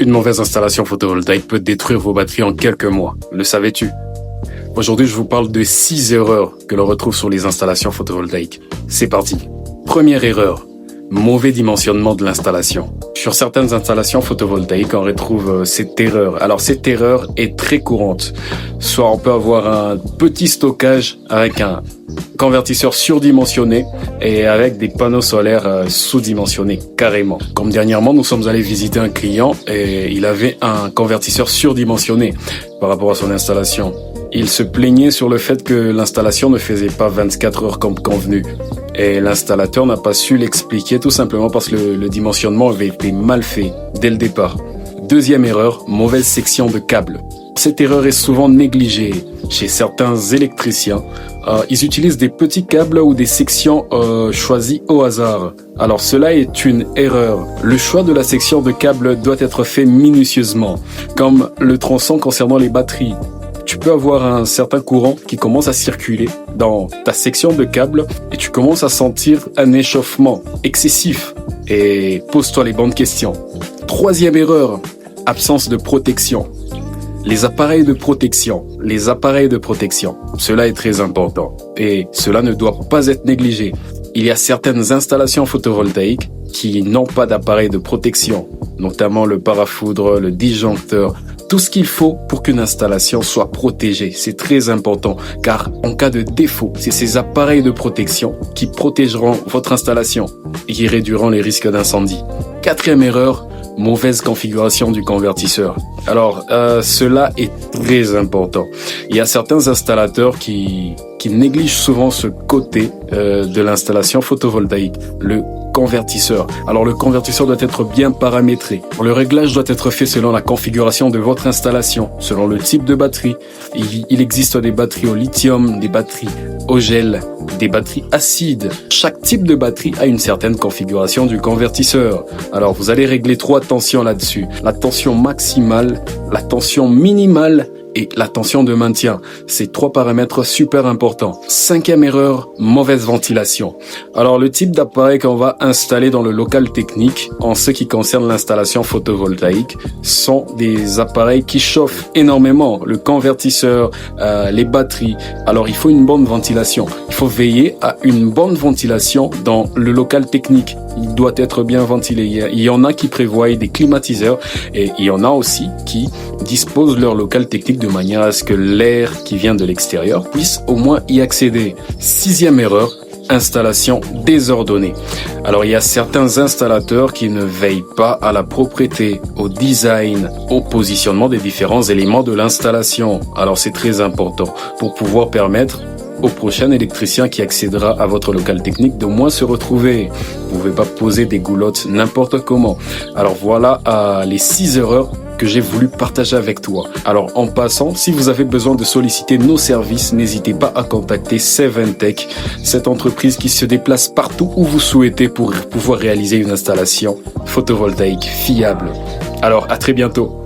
Une mauvaise installation photovoltaïque peut détruire vos batteries en quelques mois. Le savais-tu? Aujourd'hui, je vous parle de 6 erreurs que l'on retrouve sur les installations photovoltaïques. C'est parti. Première erreur, mauvais dimensionnement de l'installation. Sur certaines installations photovoltaïques, on retrouve cette erreur. Alors, cette erreur est très courante. Soit on peut avoir un petit stockage avec un convertisseur surdimensionné et avec des panneaux solaires sous-dimensionnés carrément. Comme dernièrement, nous sommes allés visiter un client et il avait un convertisseur surdimensionné par rapport à son installation. Il se plaignait sur le fait que l'installation ne faisait pas 24 heures comme convenu. Et l'installateur n'a pas su l'expliquer tout simplement parce que le dimensionnement avait été mal fait dès le départ. Deuxième erreur, mauvaise section de câbles. Cette erreur est souvent négligée chez certains électriciens. Ils utilisent des petits câbles ou des sections choisies au hasard. Alors cela est une erreur. Le choix de la section de câble doit être fait minutieusement, comme le tronçon concernant les batteries. Tu peux avoir un certain courant qui commence à circuler dans ta section de câble et tu commences à sentir un échauffement excessif. Et pose-toi les bonnes questions. Troisième erreur, absence de protection. Les appareils de protection. Cela est très important et cela ne doit pas être négligé. Il y a certaines installations photovoltaïques qui n'ont pas d'appareil de protection, notamment le parafoudre, le disjoncteur, tout ce qu'il faut pour qu'une installation soit protégée. C'est très important car en cas de défaut, c'est ces appareils de protection qui protégeront votre installation et qui réduiront les risques d'incendie. Quatrième erreur, mauvaise configuration du convertisseur. Alors, cela est très important. Il y a certains installateurs qui négligent souvent ce côté de l'installation photovoltaïque, le convertisseur. Alors, le convertisseur doit être bien paramétré. Le réglage doit être fait selon la configuration de votre installation, selon le type de batterie. Il existe des batteries au lithium, des batteries au gel, des batteries acides. Chaque type de batterie a une certaine configuration du convertisseur. Alors, vous allez régler 3 tensions là-dessus. La tension maximale, la tension minimale et la tension de maintien. C'est 3 paramètres super importants. Cinquième erreur, mauvaise ventilation. Alors, le type d'appareil qu'on va installer dans le local technique en ce qui concerne l'installation photovoltaïque sont des appareils qui chauffent énormément. Le convertisseur, les batteries. Alors, il faut une bonne ventilation. Il faut veiller à une bonne ventilation dans le local technique. Il doit être bien ventilé. Il y en a qui prévoient des climatiseurs et il y en a aussi qui disposent leur local technique de manière à ce que l'air qui vient de l'extérieur puisse au moins y accéder. Sixième erreur, installation désordonnée. Alors il y a certains installateurs qui ne veillent pas à la propreté, au design, au positionnement des différents éléments de l'installation. Alors c'est très important pour pouvoir permettre au prochain électricien qui accédera à votre local technique de moins se retrouver. Vous ne pouvez pas poser des goulottes n'importe comment. Alors voilà les 6 erreurs que j'ai voulu partager avec toi. Alors en passant, si vous avez besoin de solliciter nos services, n'hésitez pas à contacter Seventech, cette entreprise qui se déplace partout où vous souhaitez pour pouvoir réaliser une installation photovoltaïque fiable. Alors à très bientôt.